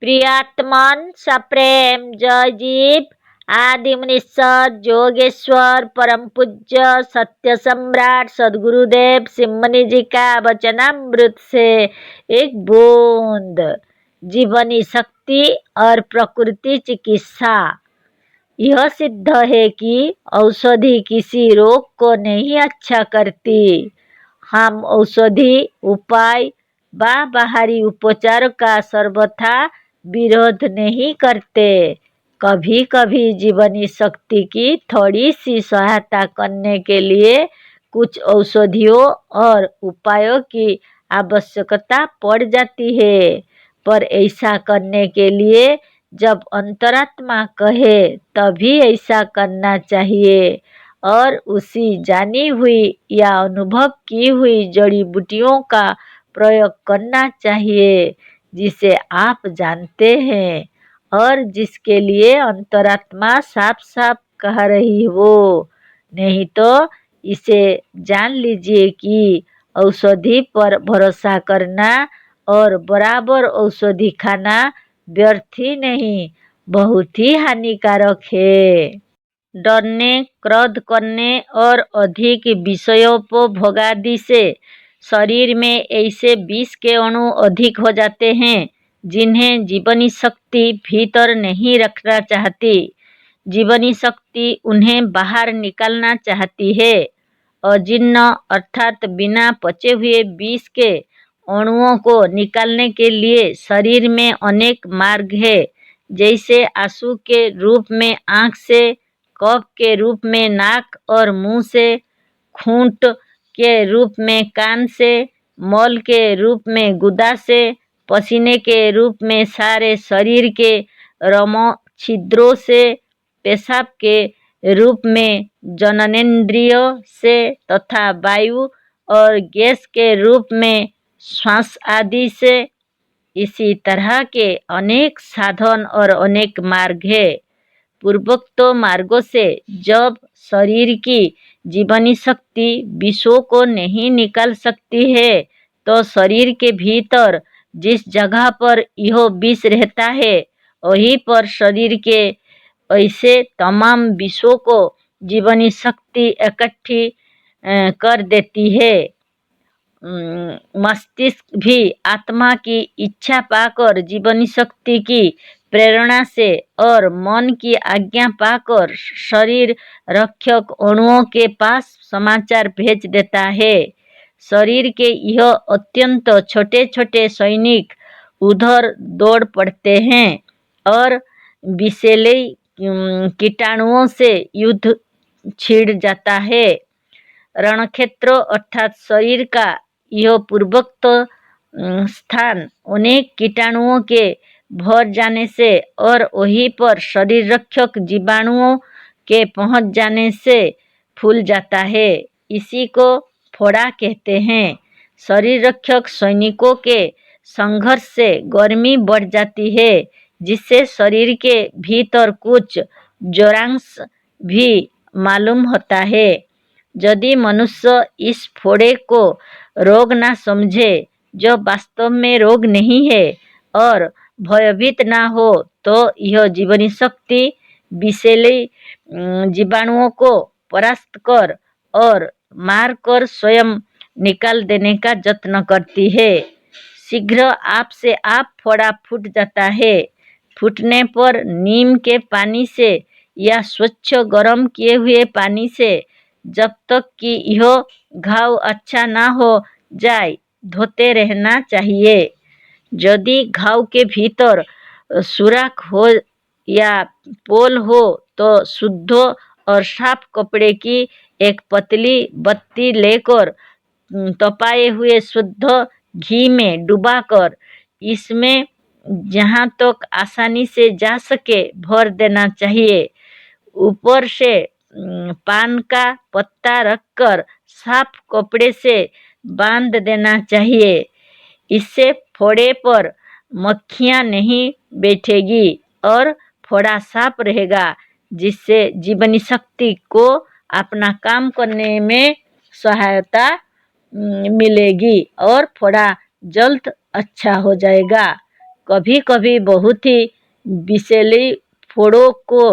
प्रियात्मन सप्रेम जयजीव आदि मुनीश्वर जोगेश्वर परम पूज्य सत्य सम्राट सदगुरुदेव सिमनी जी का वचनामृत से एक बूंद। जीवनी शक्ति और प्रकृति चिकित्सा। यह सिद्ध है कि औषधि किसी रोग को नहीं अच्छा करती। हम औषधि उपाय व बाहरी उपचार का सर्वथा विरोध नहीं करते। कभी कभी जीवनी शक्ति की थोड़ी सी सहायता करने के लिए कुछ औषधियों और उपायों की आवश्यकता पड़ जाती है, पर ऐसा करने के लिए जब अंतरात्मा कहे तभी ऐसा करना चाहिए और उसी जानी हुई या अनुभव की हुई जड़ी बूटियों का प्रयोग करना चाहिए जिसे आप जानते हैं और जिसके लिए अंतरात्मा साफ साफ कह रही हो। नहीं तो इसे जान लीजिए कि औषधि पर भरोसा करना और बराबर औषधि खाना व्यर्थ ही नहीं, बहुत ही हानिकारक है। डरने, क्रोध करने और अधिक विषयोपभोगादि से शरीर में ऐसे विष के अणु अधिक हो जाते हैं जिन्हें जीवनी शक्ति भीतर नहीं रखना चाहती। जीवनी शक्ति उन्हें बाहर निकालना चाहती है। अजीर्ण अर्थात बिना पचे हुए विष के अणुओं को निकालने के लिए शरीर में अनेक मार्ग है, जैसे आंसू के रूप में आँख से, कफ के रूप में नाक और मुंह से, खूंट के रूप में कान से, मल के रूप में गुदा से, पसीने के रूप में सारे शरीर के रोमों छिद्रों से, पेशाब के रूप में जननेंद्रियों से तथा वायु और गैस के रूप में श्वास आदि से। इसी तरह के अनेक साधन और अनेक मार्ग है। पूर्वोक्त मार्गों से जब शरीर की जीवनी शक्ति विषों को नहीं निकाल सकती है तो शरीर के भीतर जिस जगह पर यह विष रहता है वहीं पर शरीर के ऐसे तमाम विषों को जीवनी शक्ति इकट्ठी कर देती है। मस्तिष्क भी आत्मा की इच्छा पाकर जीवनी शक्ति की प्रेरणा से और मन की आज्ञा पाकर शरीर रक्षक अणुओं के पास समाचार भेज देता है। शरीर के यह अत्यंत छोटे छोटे सैनिक उधर दौड़ पड़ते हैं और विषैले कीटाणुओं से युद्ध छिड़ जाता है। रणक्षेत्र अर्थात शरीर का यह पूर्वोक्त स्थान अनेक कीटाणुओं के भर जाने से और वहीं पर शरीर रक्षक जीवाणुओं के पहुंच जाने से फूल जाता है। इसी को फोड़ा कहते हैं। शरीर रक्षक सैनिकों के संघर्ष से गर्मी बढ़ जाती है, जिससे शरीर के भीतर कुछ ज्वरांश भी मालूम होता है। यदि मनुष्य इस फोड़े को रोग ना समझे, जो वास्तव में रोग नहीं है, और भयभीत ना हो, तो यह जीवनी शक्ति विषैले जीवाणुओं को परास्त कर और मार कर स्वयं निकाल देने का यत्न करती है। शीघ्र आप से आप फोड़ा फूट जाता है। फूटने पर नीम के पानी से या स्वच्छ गर्म किए हुए पानी से जब तक कि यह घाव अच्छा ना हो जाए धोते रहना चाहिए। यदि घाव के भीतर सुराख हो या पोल हो तो शुद्ध और साफ कपड़े की एक पतली बत्ती लेकर तपाए हुए शुद्ध घी में डुबाकर इसमें जहाँ तक आसानी से जा सके भर देना चाहिए। ऊपर से पान का पत्ता रखकर साफ कपड़े से बांध देना चाहिए। इससे फोड़े पर मक्खियाँ नहीं बैठेगी और फोड़ा साफ रहेगा, जिससे जीवनी शक्ति को अपना काम करने में सहायता मिलेगी और फोड़ा जल्द अच्छा हो जाएगा। कभी कभी बहुत ही विषैली फोड़ों को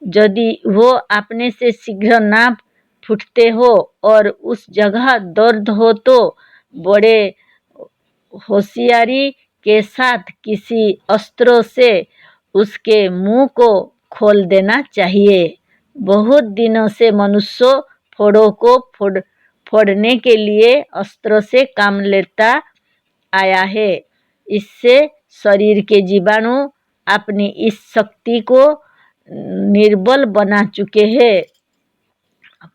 यदि वो अपने से शीघ्र ना फूटते हो और उस जगह दर्द हो तो बड़े होशियारी के साथ किसी अस्त्र से उसके मुंह को खोल देना चाहिए। बहुत दिनों से मनुष्य फोड़ों को फोड़ने के लिए अस्त्र से काम लेता आया है। इससे शरीर के जीवाणु अपनी इस शक्ति को निर्बल बना चुके हैं।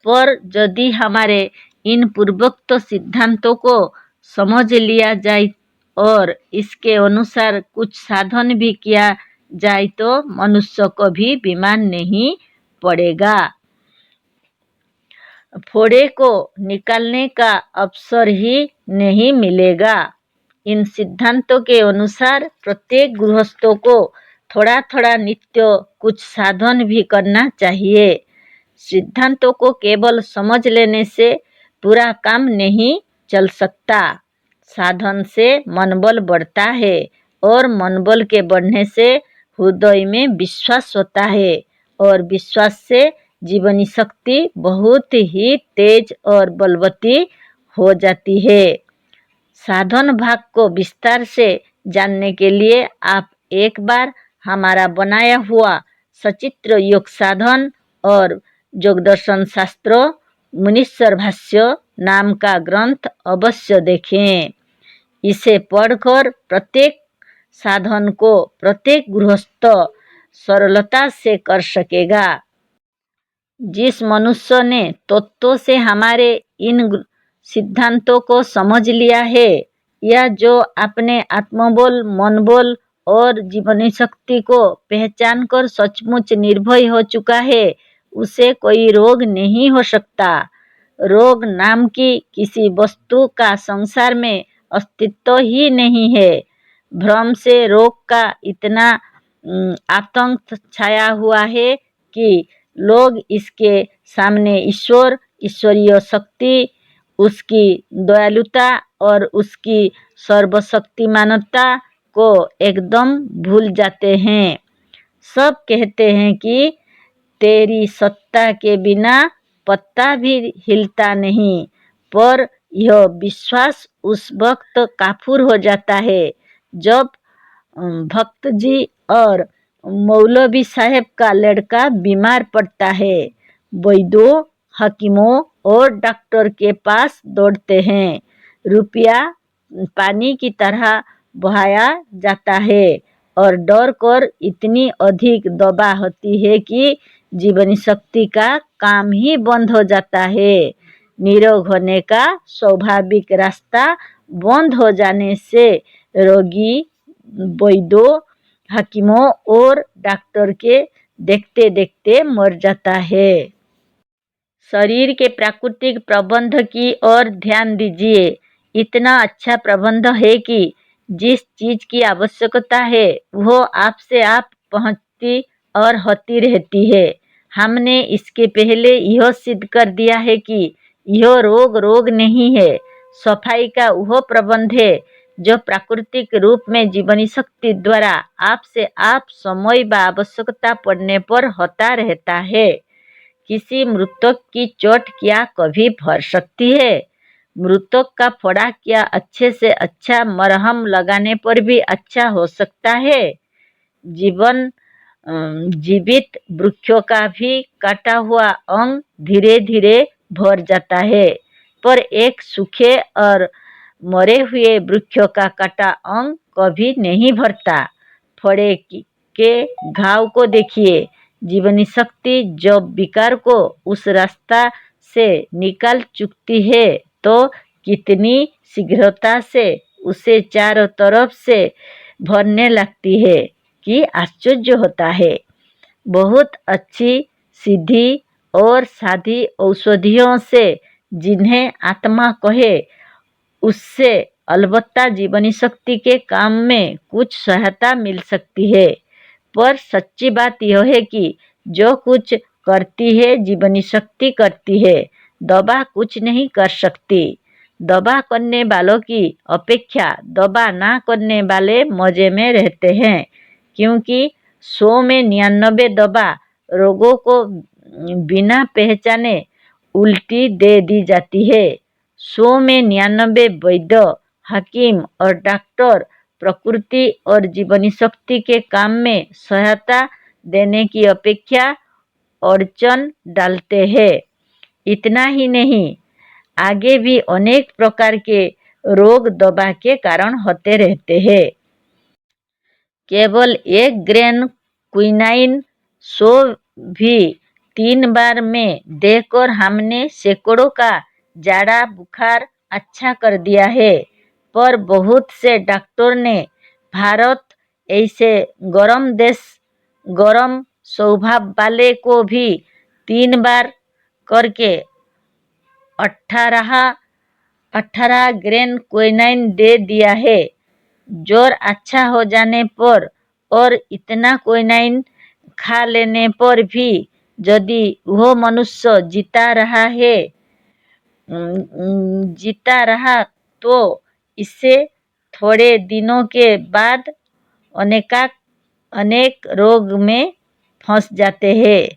पर यदि हमारे इन पूर्वोक्त सिद्धांतों को समझ लिया जाए और इसके अनुसार कुछ साधन भी किया जाए तो मनुष्य कभी बीमार नहीं पड़ेगा। फोड़े को निकालने का अवसर ही नहीं मिलेगा। इन सिद्धांतों के अनुसार प्रत्येक गृहस्थों को थोड़ा थोड़ा नित्य कुछ साधन भी करना चाहिए। सिद्धांतों को केवल समझ लेने से पूरा काम नहीं चल सकता। साधन से मनोबल बढ़ता है और मनोबल के बढ़ने से हृदय में विश्वास होता है और विश्वास से जीवनी शक्ति बहुत ही तेज और बलवती हो जाती है। साधन भाग को विस्तार से जानने के लिए आप एक बार हमारा बनाया हुआ सचित्र योग साधन और योग दर्शन शास्त्र मुनीश्वर भाष्य नाम का ग्रंथ अवश्य देखें। इसे पढ़कर प्रत्येक साधन को प्रत्येक गृहस्थ सरलता से कर सकेगा। जिस मनुष्य ने तत्वों से हमारे इन सिद्धांतों को समझ लिया है या जो अपने आत्मबल, मनबल और जीवनी शक्ति को पहचान कर सचमुच निर्भय हो चुका है, उसे कोई रोग नहीं हो सकता। रोग नाम की किसी वस्तु का संसार में अस्तित्व ही नहीं है। भ्रम से रोग का इतना आतंक छाया हुआ है कि लोग इसके सामने ईश्वर, ईश्वरीय शक्ति, उसकी दयालुता और उसकी सर्वशक्तिमानता को एकदम भूल जाते हैं। सब कहते हैं कि तेरी सत्ता के बिना पत्ता भी हिलता नहीं, पर यह विश्वास उस वक्त काफूर हो जाता है जब भक्त जी और मौलवी साहब का लड़का बीमार पड़ता है। वैद्यों, हकीमों और डॉक्टर के पास दौड़ते हैं। रुपया पानी की तरह बहाया जाता है और डर कर इतनी अधिक दबा होती है कि जीवनी शक्ति का काम ही बंद हो जाता है। निरोग होने का स्वाभाविक रास्ता बंद हो जाने से रोगी वैद्यों, हकीमों और डॉक्टर के देखते देखते मर जाता है। शरीर के प्राकृतिक प्रबंध की ओर ध्यान दीजिए। इतना अच्छा प्रबंध है कि जिस चीज की आवश्यकता है वो आपसे आप पहुंचती और होती रहती है। हमने इसके पहले यह सिद्ध कर दिया है कि यह रोग नहीं है, सफाई का वह प्रबंध है जो प्राकृतिक रूप में जीवनी शक्ति द्वारा आपसे आप समय व आवश्यकता पड़ने पर होता रहता है। किसी मृतक की चोट क्या कभी भर सकती है? मृतक का फोड़ा क्या अच्छे से अच्छा मरहम लगाने पर भी अच्छा हो सकता है? जीवित वृक्षों का भी काटा हुआ अंग धीरे धीरे भर जाता है, पर एक सूखे और मरे हुए वृक्षों का काटा अंग कभी नहीं भरता। फोड़े के घाव को देखिए। जीवनी शक्ति जब विकार को उस रास्ता से निकाल चुकती है तो कितनी शीघ्रता से उसे चारों तरफ से भरने लगती है कि आश्चर्य होता है। बहुत अच्छी, सीधी और सादी औषधियों से जिन्हें आत्मा कहे, उससे अलबत्ता जीवनी शक्ति के काम में कुछ सहायता मिल सकती है। पर सच्ची बात यह है कि जो कुछ करती है जीवनी शक्ति करती है, दवा कुछ नहीं कर सकती। दवा करने वालों की अपेक्षा दवा ना करने वाले मजे में रहते हैं, क्योंकि 100 में 99 दवा रोगों को बिना पहचाने उल्टी दे दी जाती है। 100 में 99 वैद्य, हकीम और डॉक्टर प्रकृति और जीवनी शक्ति के काम में सहायता देने की अपेक्षा अड़चन डालते हैं। इतना ही नहीं, आगे भी अनेक प्रकार के रोग दवा के कारण होते रहते हैं। केवल 1 ग्रेन क्विनाइन 100 भी 3 बार में देकर हमने सैकड़ों का जाड़ा बुखार अच्छा कर दिया है। पर बहुत से डॉक्टर ने भारत ऐसे गरम स्वभाव वाले को भी 3 बार करके 18 ग्रेन क्विनाइन दे दिया है। ज्वर अच्छा हो जाने पर और इतना क्विनाइन खा लेने पर भी यदि वह मनुष्य जीता रहा तो इससे थोड़े दिनों के बाद अनेक रोग में फंस जाते हैं।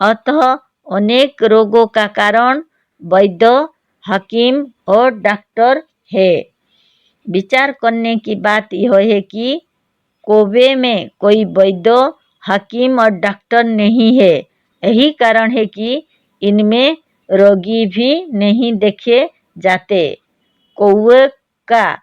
अतः अनेक रोगों का कारण वैद्य, हकीम और डॉक्टर है। विचार करने की बात यह है कि कोबे में कोई वैद्य, हकीम और डॉक्टर नहीं है। यही कारण है कि इनमें रोगी भी नहीं देखे जाते। कौवे का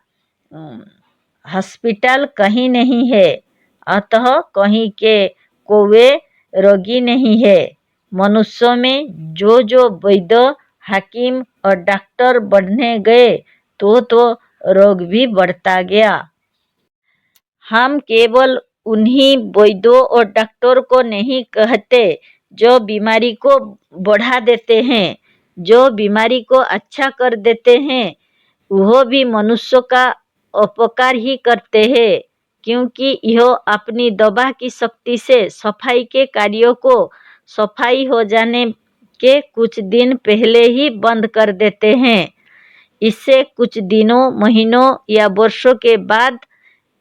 हॉस्पिटल कहीं नहीं है, अतः कहीं के कौवे रोगी नहीं है। मनुष्यों में जो वैद्य, हकीम और डॉक्टर बढ़ने गए तो रोग भी बढ़ता गया। हम केवल उन्हीं वैद्यों और डॉक्टर को नहीं कहते जो बीमारी को बढ़ा देते हैं। जो बीमारी को अच्छा कर देते हैं वह भी मनुष्य का उपकार ही करते हैं, क्योंकि यह अपनी दवा की शक्ति से सफाई के कार्यों को सफाई हो जाने के कुछ दिन पहले ही बंद कर देते हैं। इससे कुछ दिनों, महीनों या वर्षों के बाद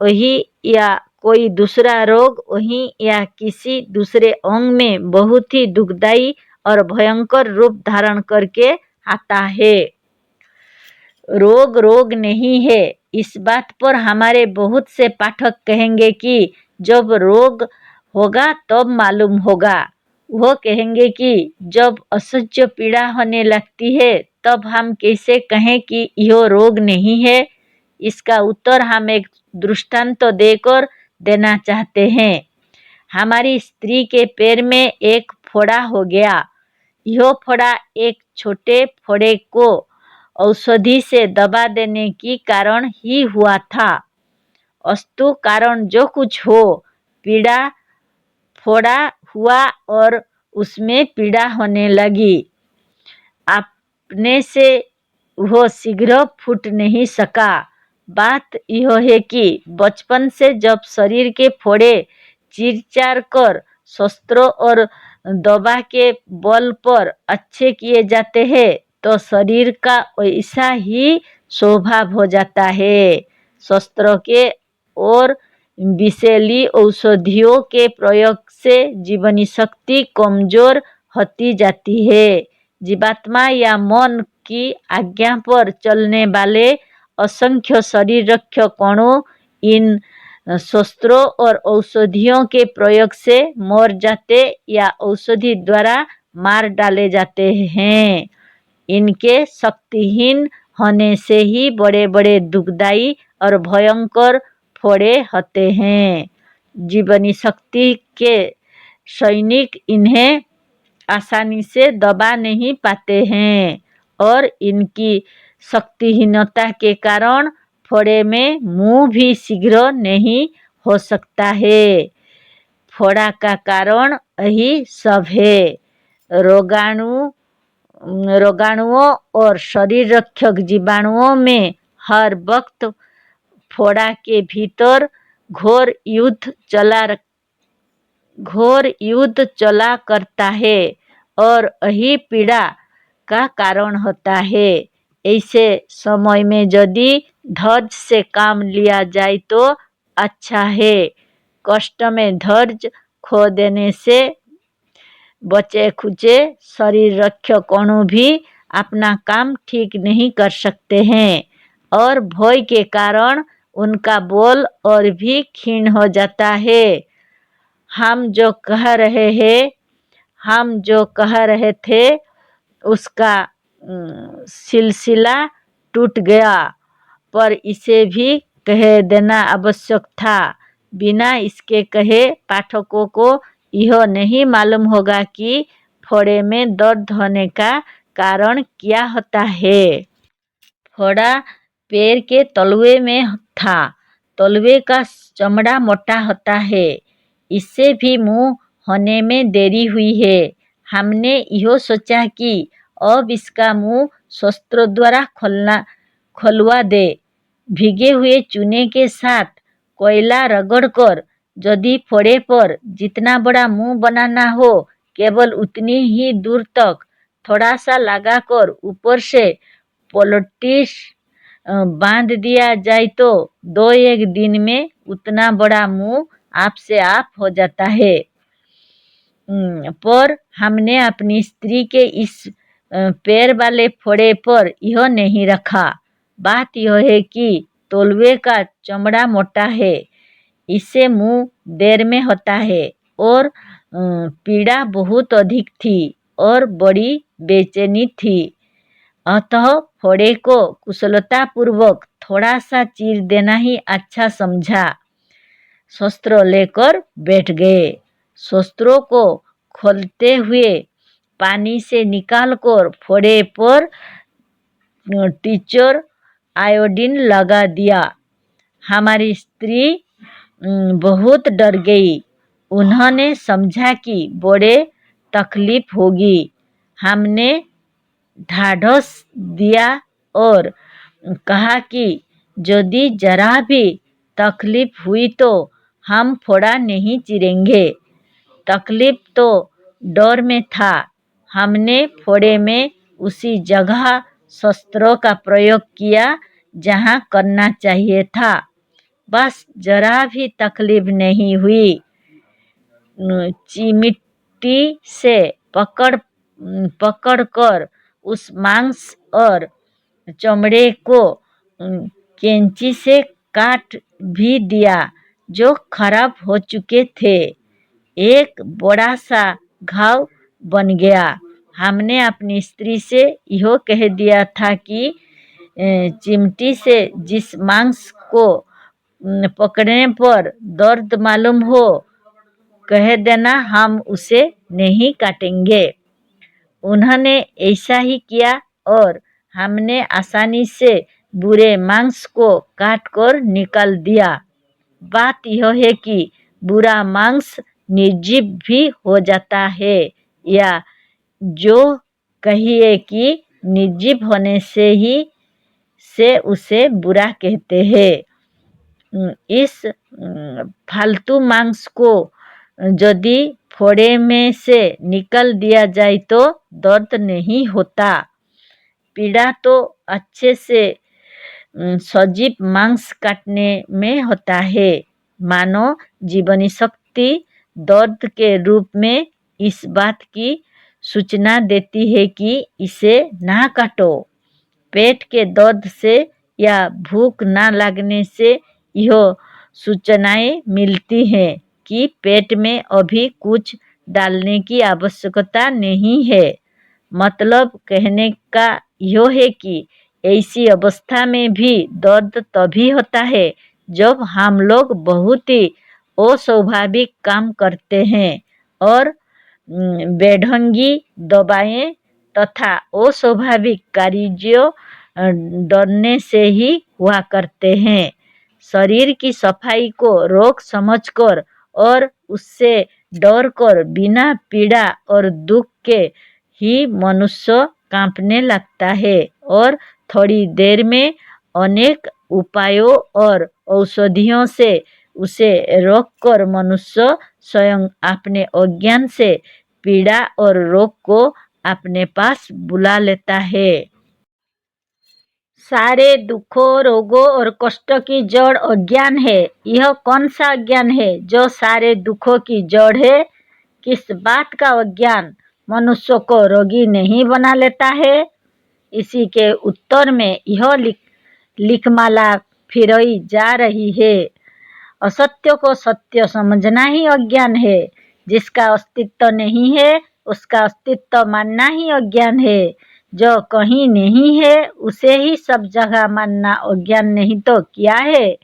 वही या कोई दूसरा रोग वही या किसी दूसरे अंग में बहुत ही दुखदायी और भयंकर रूप धारण करके आता है। रोग नहीं है, इस बात पर हमारे बहुत से पाठक कहेंगे कि जब रोग होगा तब मालूम होगा। वह कहेंगे कि जब असह्य पीड़ा होने लगती है तब हम कैसे कहें कि यह रोग नहीं है। इसका उत्तर हम एक दृष्टांत देकर देना चाहते हैं। हमारी स्त्री के पैर में एक फोड़ा हो गया। यह फोड़ा एक छोटे फोड़े को औषधि से दबा देने के कारण ही हुआ था। अस्तु कारण जो कुछ हो, पीड़ा फोड़ा हुआ और उसमें पीड़ा होने लगी। अपने से वह शीघ्र फूट नहीं सका। बात यह है कि बचपन से जब शरीर के फोड़े चीर-चार कर शस्त्रों और दवा के बल पर अच्छे किए जाते हैं तो शरीर का वैसा ही स्वभाव हो जाता है। शस्त्रों के और विषैली औषधियों के प्रयोग से जीवनी शक्ति कमजोर होती जाती है। जीवात्मा या मन की आज्ञा पर चलने वाले असंख्य शरीर रक्षक कणों इन शस्त्रों और औषधियों के प्रयोग से मर जाते या औषधि द्वारा मार डाले जाते हैं। इनके शक्तिहीन होने से ही बड़े बड़े दुखदायी और भयंकर फोड़े होते हैं। जीवनी शक्ति के सैनिक इन्हें आसानी से दबा नहीं पाते हैं और इनकी शक्तिहीनता के कारण फोड़े में मुंह भी शीघ्र नहीं हो सकता है। फोड़ा का कारण यही सब है। रोगाणुओं और शरीर रक्षक जीवाणुओं में हर वक्त फोड़ा के भीतर घोर युद्ध चला करता है और यही पीड़ा का कारण होता है। ऐसे समय में यदि धैर्य से काम लिया जाए तो अच्छा है। कष्ट में धैर्य खो देने से बचे खुचे शरीर रक्षकों भी अपना काम ठीक नहीं कर सकते हैं और भय के कारण उनका बोल और भी क्षीण हो जाता है। हम जो कह रहे थे उसका सिलसिला टूट गया, पर इसे भी कह देना आवश्यक था। बिना इसके कहे पाठकों को यह नहीं मालूम होगा कि फोड़े में दर्द होने का कारण क्या होता है। फोड़ा पैर के तलवे में था। तलवे का चमड़ा मोटा होता है, इससे भी मुंह होने में देरी हुई है। हमने यह सोचा कि अब इसका मुंह शस्त्रों द्वारा खोलवा दे। भीगे हुए चूने के साथ कोयला रगड़कर यदि फोड़े पर जितना बड़ा मुंह बनाना हो, केवल उतनी ही दूर तक थोड़ा सा लगाकर ऊपर से पोल्टिस बांध दिया जाए तो 2-1 दिन में उतना बड़ा मुंह आप से आप हो जाता है। पर हमने अपनी स्त्री के इस पैर वाले फोड़े पर यह नहीं रखा। बात यह है कि तौलवे का चमड़ा मोटा है, इससे मुंह देर में होता है और पीड़ा बहुत अधिक थी और बड़ी बेचैनी थी। अतः फोड़े को कुशलतापूर्वक थोड़ा सा चीर देना ही अच्छा समझा। शस्त्र लेकर बैठ गए। शस्त्रों को खोलते हुए पानी से निकालकर फोड़े पर टीचर आयोडीन लगा दिया। हमारी स्त्री बहुत डर गई। उन्होंने समझा कि बड़े तकलीफ होगी। हमने ढाढ़स दिया और कहा कि यदि जरा भी तकलीफ हुई तो हम फोड़ा नहीं चीरेंगे। तकलीफ तो डर में था। हमने फोड़े में उसी जगह शस्त्रों का प्रयोग किया जहाँ करना चाहिए था। बस जरा भी तकलीफ नहीं हुई। चिमटी से पकड़कर उस मांस और चमड़े को कैंची से काट भी दिया जो खराब हो चुके थे। एक बड़ा सा घाव बन गया। हमने अपनी स्त्री से यह कह दिया था कि चिमटी से जिस मांस को पकड़ने पर दर्द मालूम हो, कह देना हम उसे नहीं काटेंगे। उन्होंने ऐसा ही किया और हमने आसानी से बुरे मांस को काटकर निकाल दिया। बात यह है कि बुरा मांस निर्जीव भी हो जाता है, या जो कहिए कि निर्जीव होने से उसे बुरा कहते हैं। इस फालतू मांस को यदि फोड़े में से निकाल दिया जाए तो दर्द नहीं होता। पीड़ा तो अच्छे से सजीव मांस काटने में होता है। मानो जीवनी शक्ति दर्द के रूप में इस बात की सूचना देती है कि इसे ना काटो। पेट के दर्द से या भूख ना लगने से यह सूचनाएं मिलती हैं कि पेट में अभी कुछ डालने की आवश्यकता नहीं है। मतलब कहने का यह है कि ऐसी अवस्था में भी दर्द तभी होता है जब हम लोग बहुत ही अस्वाभाविक काम करते हैं और बेढंगी दवाएं तथा अस्वाभाविक कार्यों डरने से ही हुआ करते हैं। शरीर की सफाई को रोक समझकर और उससे डर कर बिना पीड़ा और दुख के ही मनुष्य कांपने लगता है और थोड़ी देर में अनेक उपायों और औषधियों से उसे रोककर मनुष्य स्वयं अपने अज्ञान से पीड़ा और रोग को अपने पास बुला लेता है। सारे दुखों, रोगों और कष्टों की जड़ अज्ञान है। यह कौन सा अज्ञान है जो सारे दुखों की जड़ है? किस बात का अज्ञान मनुष्य को रोगी नहीं बना लेता है? इसी के उत्तर में यह लिखमाला फिरोई जा रही है। असत्य को सत्य समझना ही अज्ञान है। जिसका अस्तित्व नहीं है उसका अस्तित्व मानना ही अज्ञान है। जो कहीं नहीं है उसे ही सब जगह मानना अज्ञान नहीं तो क्या है?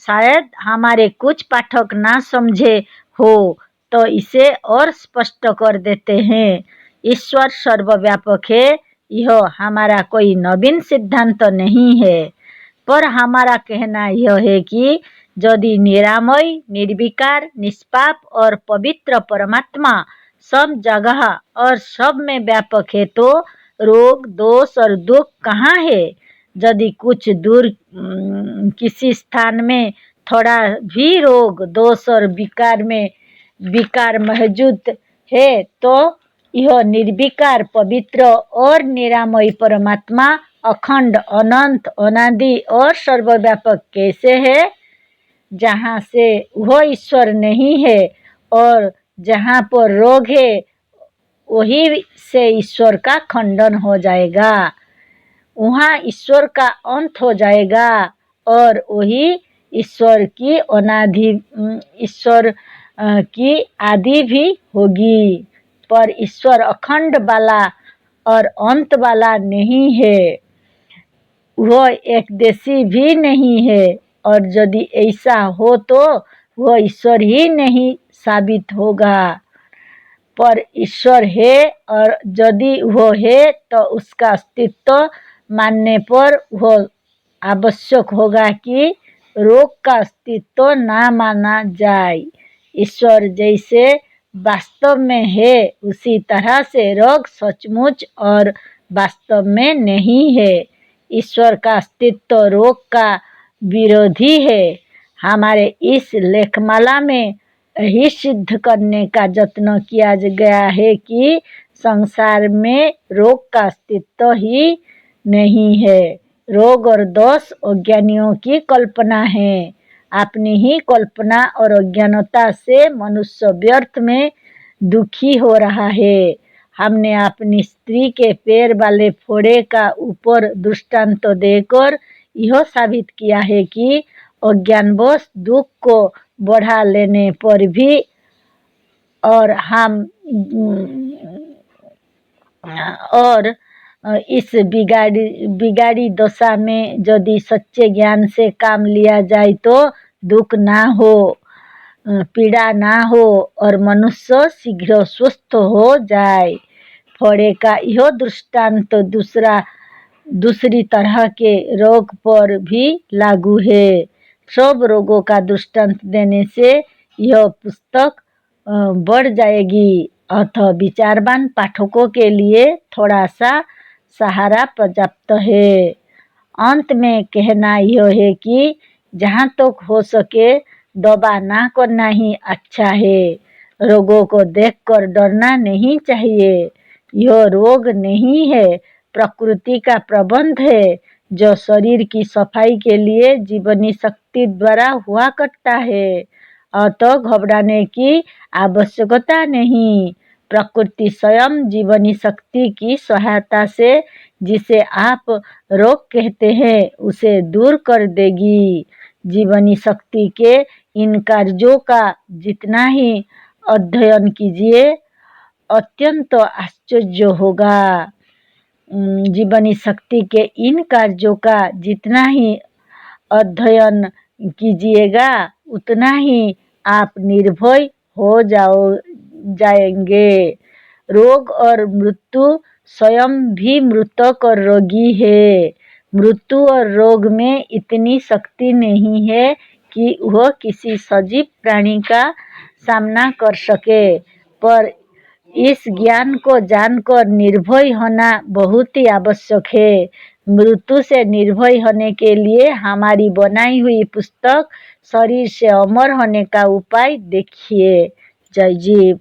शायद हमारे कुछ पाठक ना समझे हो तो इसे और स्पष्ट कर देते हैं। ईश्वर सर्वव्यापक है, यह हमारा कोई नवीन सिद्धांत नहीं है, पर हमारा कहना यह है कि यदि निरामय, निर्विकार, निष्पाप और पवित्र परमात्मा सब जगह और सब में व्यापक है तो रोग, दोष और दुख कहाँ है? यदि कुछ दूर किसी स्थान में थोड़ा भी रोग, दोष और विकार मौजूद है तो यह निर्विकार, पवित्र और निरामय परमात्मा अखंड, अनंत, अनादि और सर्वव्यापक कैसे है? जहाँ से वह ईश्वर नहीं है और जहाँ पर रोग है वही से ईश्वर का खंडन हो जाएगा। वहाँ ईश्वर का अंत हो जाएगा और वही ईश्वर की आदि भी होगी। पर ईश्वर अखंड वाला और अंत वाला नहीं है, वह एक देशी भी नहीं है, और यदि ऐसा हो तो वह ईश्वर ही नहीं साबित होगा। पर ईश्वर है और यदि वह है तो उसका अस्तित्व मानने पर वह आवश्यक होगा कि रोग का अस्तित्व ना माना जाए। ईश्वर जैसे वास्तव में है उसी तरह से रोग सचमुच और वास्तव में नहीं है। ईश्वर का अस्तित्व रोग का विरोधी है। हमारे इस लेखमाला में यही सिद्ध करने का यत्न किया गया है कि संसार में रोग का अस्तित्व ही नहीं है। रोग और दोष अज्ञानियों की कल्पना है। अपनी ही कल्पना और अज्ञानता से मनुष्य व्यर्थ में दुखी हो रहा है। हमने अपनी स्त्री के पैर वाले फोड़े का ऊपर दृष्टांत देकर यह साबित किया है कि अज्ञानवश दुख को बढ़ा लेने पर भी और इस बिगाड़ी दशा में यदि सच्चे ज्ञान से काम लिया जाए तो दुख ना हो, पीड़ा ना हो और मनुष्य शीघ्र स्वस्थ हो जाए। फोड़े का यह दृष्टांत दूसरी तरह के रोग पर भी लागू है। सब रोगों का दृष्टांत देने से यह पुस्तक बढ़ जाएगी, अतः विचारवान पाठकों के लिए थोड़ा सा सहारा पर्याप्त है। अंत में कहना यह है कि जहाँ तक हो सके दवा ना करना ही अच्छा है। रोगों को देखकर डरना नहीं चाहिए। यह रोग नहीं है, प्रकृति का प्रबंध है जो शरीर की सफाई के लिए जीवनी शक्ति द्वारा हुआ करता है। अतः घबराने की आवश्यकता नहीं। प्रकृति स्वयं जीवनी शक्ति की सहायता से जिसे आप रोग कहते हैं उसे दूर कर देगी। जीवनी शक्ति के इन कार्यों का जितना ही अध्ययन कीजिए अत्यंत आश्चर्य होगा। जीवनी शक्ति के इन कार्यों का जितना ही अध्ययन कीजिएगा उतना ही आप निर्भय हो जाएंगे। रोग और मृत्यु स्वयं भी मृतक और रोगी है। मृत्यु और रोग में इतनी शक्ति नहीं है कि वह किसी सजीव प्राणी का सामना कर सके, पर इस ज्ञान को जानकर निर्भय होना बहुत ही आवश्यक है। मृत्यु से निर्भय होने के लिए हमारी बनाई हुई पुस्तक शरीर से अमर होने का उपाय देखिए। जय जीव।